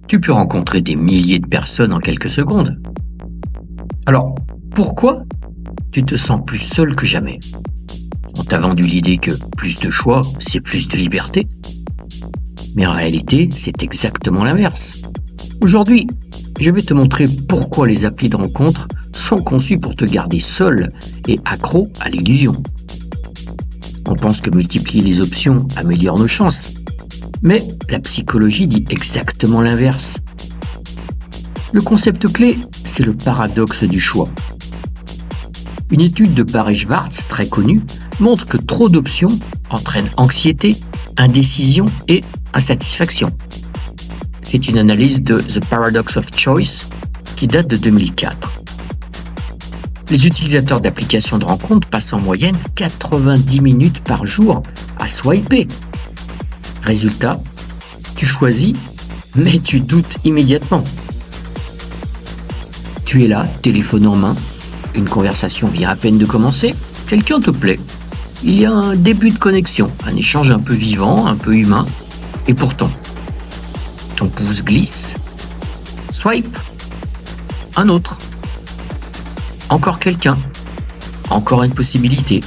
tu peux rencontrer des milliers de personnes en quelques secondes. Alors, pourquoi tu te sens plus seul que jamais? On t'a vendu l'idée que plus de choix, c'est plus de liberté. Mais en réalité, c'est exactement l'inverse. Aujourd'hui, je vais te montrer pourquoi les applis de rencontre sont conçus pour te garder seul et accro à l'illusion. On pense que multiplier les options améliore nos chances. Mais la psychologie dit exactement l'inverse. Le concept clé, c'est le paradoxe du choix. Une étude de Paré-Schwartz, très connue, montre que trop d'options entraînent anxiété, indécision et insatisfaction. C'est une analyse de The Paradox of Choice qui date de 2004. Les utilisateurs d'applications de rencontre passent en moyenne 90 minutes par jour à swiper. Résultat, tu choisis, mais tu doutes immédiatement. Tu es là, téléphone en main, une conversation vient à peine de commencer, quelqu'un te plaît. Il y a un début de connexion, un échange un peu vivant, un peu humain, et pourtant, ton pouce glisse, swipe, un autre, encore quelqu'un, encore une possibilité.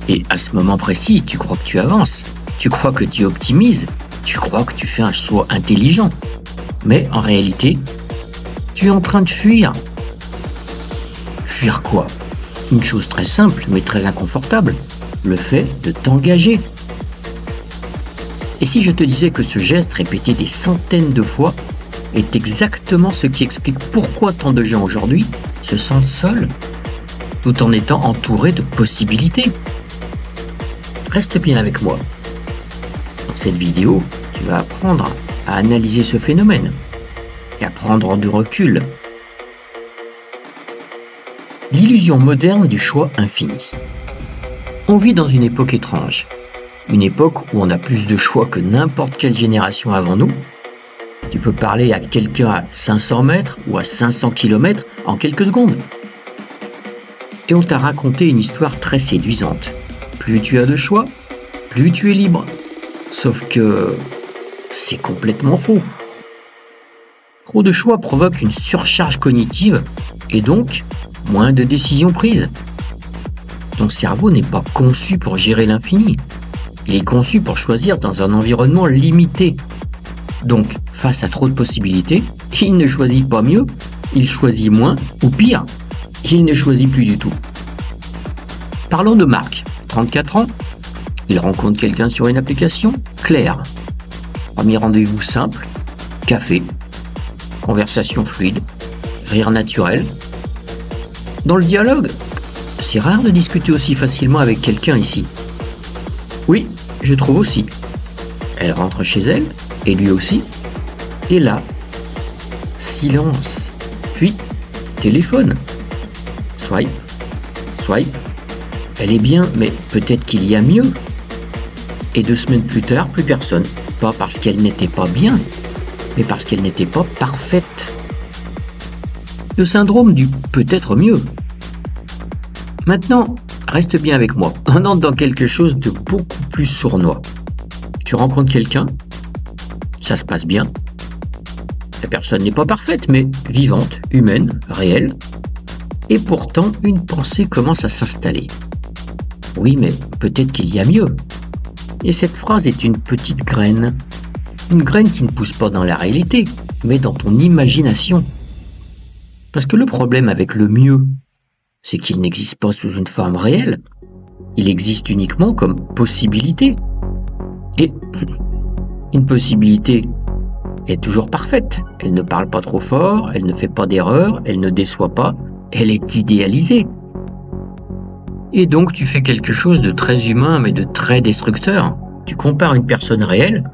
Et à ce moment précis, tu crois que tu avances, tu crois que tu optimises, tu crois que tu fais un choix intelligent. Mais en réalité, tu es en train de fuir. Fuir quoi? Une chose très simple, mais très inconfortable, le fait de t'engager. Et si je te disais que ce geste répété des centaines de fois est exactement ce qui explique pourquoi tant de gens aujourd'hui se sentent seuls, tout en étant entourés de possibilités? Reste bien avec moi. Dans cette vidéo, tu vas apprendre à analyser ce phénomène et à prendre du recul. L'illusion moderne du choix infini. On vit dans une époque étrange. Une époque où on a plus de choix que n'importe quelle génération avant nous. Tu peux parler à quelqu'un à 500 mètres ou à 500 km en quelques secondes. Et on t'a raconté une histoire très séduisante. Plus tu as de choix, plus tu es libre. Sauf que c'est complètement faux. Trop de choix provoque une surcharge cognitive et donc moins de décisions prises. Ton cerveau n'est pas conçu pour gérer l'infini. Il est conçu pour choisir dans un environnement limité. Donc, face à trop de possibilités, il ne choisit pas mieux, il choisit moins ou pire, il ne choisit plus du tout. Parlons de Marc, 34 ans. Il rencontre quelqu'un sur une application, Claire. Premier rendez-vous simple, café, conversation fluide, rire naturel. Dans le dialogue, c'est rare de discuter aussi facilement avec quelqu'un ici. Oui, je trouve aussi. Elle rentre chez elle, et lui aussi. Et là, silence. Puis, téléphone. Swipe, swipe. Elle est bien, mais peut-être qu'il y a mieux. Et 2 semaines plus tard, plus personne. Pas parce qu'elle n'était pas bien, mais parce qu'elle n'était pas parfaite. Le syndrome du peut-être mieux. Maintenant, reste bien avec moi. On entre dans quelque chose de beaucoup plus sournois. Tu rencontres quelqu'un, ça se passe bien. La personne n'est pas parfaite, mais vivante, humaine, réelle. Et pourtant, une pensée commence à s'installer. Oui, mais peut-être qu'il y a mieux. Et cette phrase est une petite graine. Une graine qui ne pousse pas dans la réalité, mais dans ton imagination. Parce que le problème avec le mieux, c'est qu'il n'existe pas sous une forme réelle. Il existe uniquement comme possibilité. Et une possibilité est toujours parfaite. Elle ne parle pas trop fort, elle ne fait pas d'erreur, elle ne déçoit pas, elle est idéalisée. Et donc tu fais quelque chose de très humain mais de très destructeur. Tu compares une personne réelle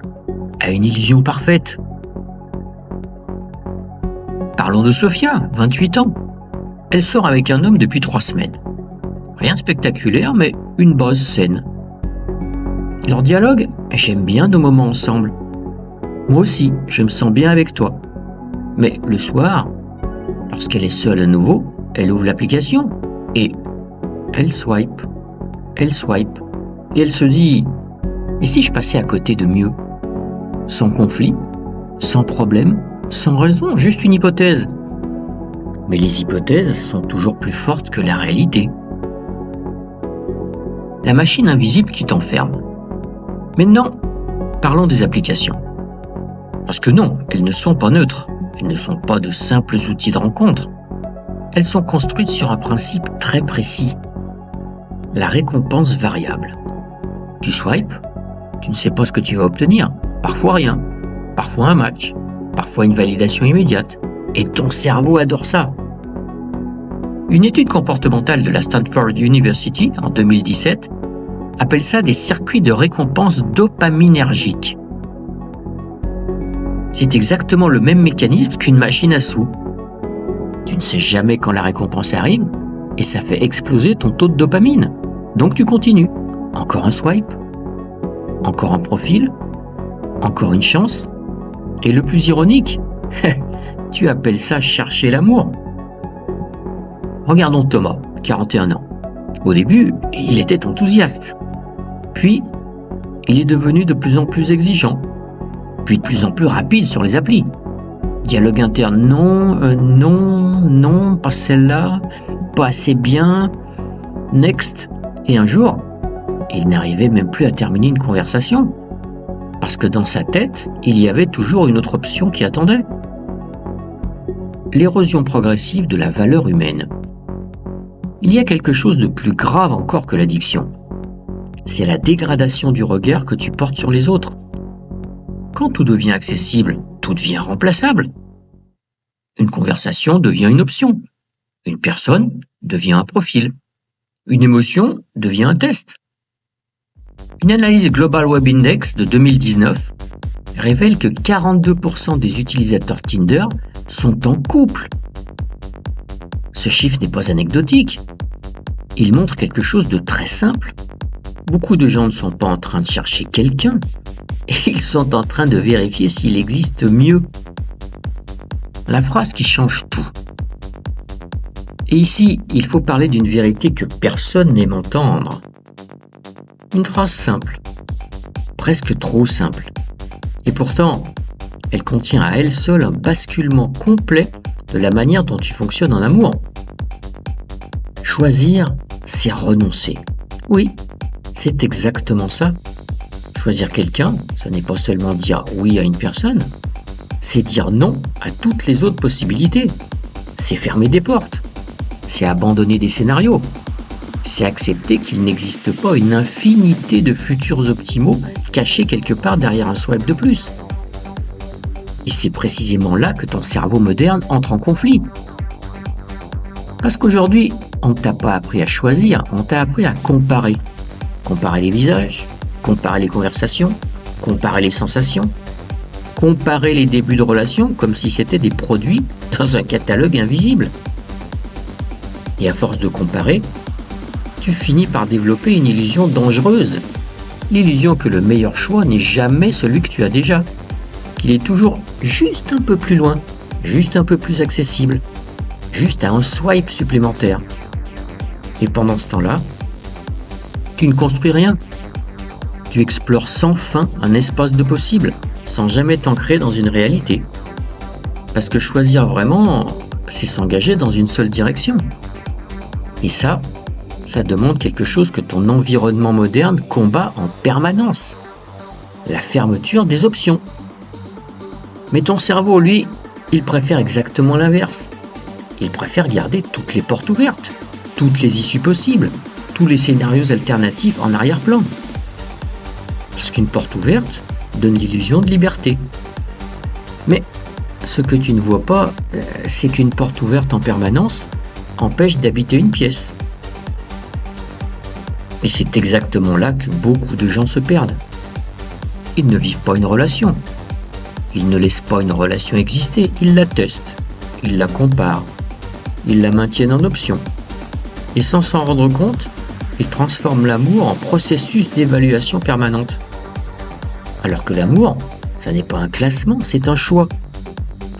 à une illusion parfaite. Parlons de Sophia, 28 ans. Elle sort avec un homme depuis 3 semaines. Rien de spectaculaire, mais une base saine. Leur dialogue, j'aime bien nos moments ensemble. Moi aussi, je me sens bien avec toi. Mais le soir, lorsqu'elle est seule à nouveau, elle ouvre l'application et elle swipe, et elle se dit « Et si je passais à côté de mieux ?» Sans conflit, sans problème, sans raison, juste une hypothèse. Mais les hypothèses sont toujours plus fortes que la réalité. La machine invisible qui t'enferme. Maintenant, parlons des applications. Parce que non, elles ne sont pas neutres. Elles ne sont pas de simples outils de rencontre. Elles sont construites sur un principe très précis. La récompense variable. Tu swipes, tu ne sais pas ce que tu vas obtenir. Parfois rien, parfois un match, parfois une validation immédiate. Et ton cerveau adore ça. Une étude comportementale de la Stanford University en 2017 appelle ça des circuits de récompense dopaminergiques. C'est exactement le même mécanisme qu'une machine à sous. Tu ne sais jamais quand la récompense arrive et ça fait exploser ton taux de dopamine. Donc tu continues. Encore un swipe, encore un profil, encore une chance. Et le plus ironique, tu appelles ça chercher l'amour. Regardons Thomas, 41 ans. Au début, il était enthousiaste. Puis, il est devenu de plus en plus exigeant. Puis de plus en plus rapide sur les applis. Dialogue interne, non, pas celle-là, pas assez bien, next. Et un jour, il n'arrivait même plus à terminer une conversation. Parce que dans sa tête, il y avait toujours une autre option qui attendait. L'érosion progressive de la valeur humaine. Il y a quelque chose de plus grave encore que l'addiction. C'est la dégradation du regard que tu portes sur les autres. Quand tout devient accessible, tout devient remplaçable. Une conversation devient une option. Une personne devient un profil. Une émotion devient un test. Une analyse Global Web Index de 2019 révèle que 42% des utilisateurs Tinder sont en couple. Ce chiffre n'est pas anecdotique. Il montre quelque chose de très simple. Beaucoup de gens ne sont pas en train de chercher quelqu'un, ils sont en train de vérifier s'il existe mieux. La phrase qui change tout. Et ici, il faut parler d'une vérité que personne n'aime entendre. Une phrase simple, presque trop simple. Et pourtant, elle contient à elle seule un basculement complet de la manière dont tu fonctionnes en amour. Choisir, c'est renoncer. Oui, c'est exactement ça. Choisir quelqu'un, ce n'est pas seulement dire oui à une personne, c'est dire non à toutes les autres possibilités. C'est fermer des portes. C'est abandonner des scénarios. C'est accepter qu'il n'existe pas une infinité de futurs optimaux cachés quelque part derrière un swipe de plus. Et c'est précisément là que ton cerveau moderne entre en conflit. Parce qu'aujourd'hui, on ne t'a pas appris à choisir, on t'a appris à comparer. Comparer les visages, comparer les conversations, comparer les sensations, comparer les débuts de relation comme si c'était des produits dans un catalogue invisible. Et à force de comparer, tu finis par développer une illusion dangereuse. L'illusion que le meilleur choix n'est jamais celui que tu as déjà. Qu'il est toujours juste un peu plus loin, juste un peu plus accessible, juste à un swipe supplémentaire. Et pendant ce temps-là, tu ne construis rien. Tu explores sans fin un espace de possible, sans jamais t'ancrer dans une réalité. Parce que choisir vraiment, c'est s'engager dans une seule direction. Et ça demande quelque chose que ton environnement moderne combat en permanence. La fermeture des options. Mais ton cerveau, lui, il préfère exactement l'inverse. Il préfère garder toutes les portes ouvertes, toutes les issues possibles, tous les scénarios alternatifs en arrière-plan. Parce qu'une porte ouverte donne l'illusion de liberté. Mais ce que tu ne vois pas, c'est qu'une porte ouverte en permanence empêche d'habiter une pièce. Et c'est exactement là que beaucoup de gens se perdent. Ils ne vivent pas une relation. Ils ne laissent pas une relation exister, ils la testent, ils la comparent, ils la maintiennent en option. Et sans s'en rendre compte, ils transforment l'amour en processus d'évaluation permanente. Alors que l'amour, ça n'est pas un classement, c'est un choix.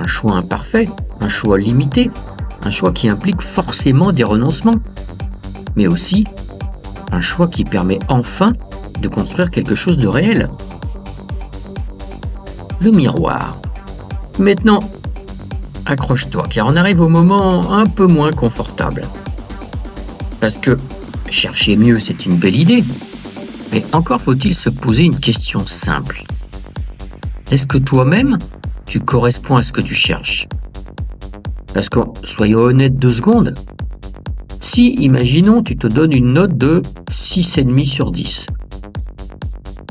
Un choix imparfait, un choix limité, un choix qui implique forcément des renoncements. Mais aussi, un choix qui permet enfin de construire quelque chose de réel. Le miroir. Maintenant, accroche-toi, car on arrive au moment un peu moins confortable. Parce que chercher mieux, c'est une belle idée, mais encore faut-il se poser une question simple. Est-ce que toi-même, tu corresponds à ce que tu cherches? Parce que, soyons honnêtes 2 secondes, si, imaginons, tu te donnes une note de 6,5 sur 10,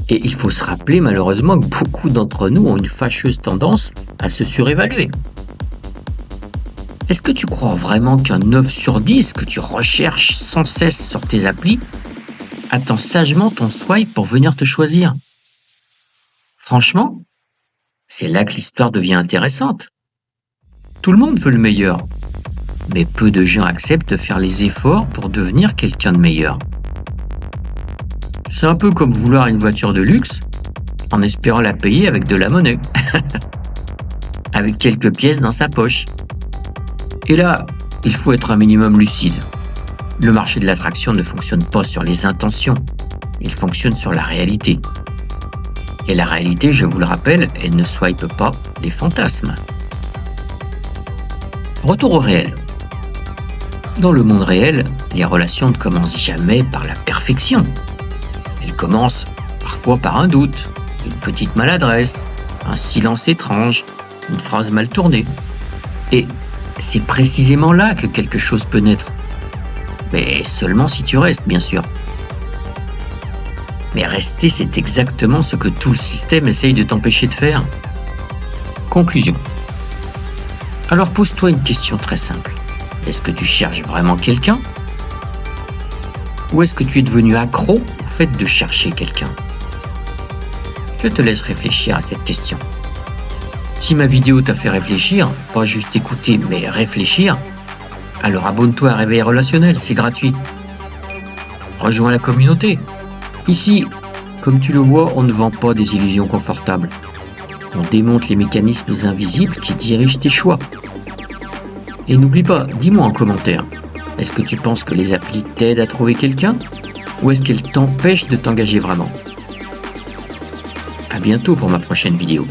et il faut se rappeler malheureusement que beaucoup d'entre nous ont une fâcheuse tendance à se surévaluer. Est-ce que tu crois vraiment qu'un 9 sur 10 que tu recherches sans cesse sur tes applis attend sagement ton swipe pour venir te choisir? Franchement, c'est là que l'histoire devient intéressante. Tout le monde veut le meilleur, mais peu de gens acceptent de faire les efforts pour devenir quelqu'un de meilleur. C'est un peu comme vouloir une voiture de luxe en espérant la payer avec de la monnaie, avec quelques pièces dans sa poche. Et là, il faut être un minimum lucide. Le marché de l'attraction ne fonctionne pas sur les intentions, il fonctionne sur la réalité. Et la réalité, je vous le rappelle, elle ne swipe pas les fantasmes. Retour au réel. Dans le monde réel, les relations ne commencent jamais par la perfection. Elles commencent parfois par un doute, une petite maladresse, un silence étrange, une phrase mal tournée. Et c'est précisément là que quelque chose peut naître. Mais seulement si tu restes, bien sûr. Mais rester, c'est exactement ce que tout le système essaye de t'empêcher de faire. Conclusion. Alors pose-toi une question très simple. Est-ce que tu cherches vraiment quelqu'un? Ou est-ce que tu es devenu accro au fait de chercher quelqu'un? Je te laisse réfléchir à cette question. Si ma vidéo t'a fait réfléchir, pas juste écouter, mais réfléchir, alors abonne-toi à Réveil Relationnel, c'est gratuit. Rejoins la communauté. Ici, comme tu le vois, on ne vend pas des illusions confortables. On démonte les mécanismes invisibles qui dirigent tes choix. Et n'oublie pas, dis-moi en commentaire, est-ce que tu penses que les applis t'aident à trouver quelqu'un ou est-ce qu'elles t'empêchent de t'engager vraiment? À bientôt pour ma prochaine vidéo.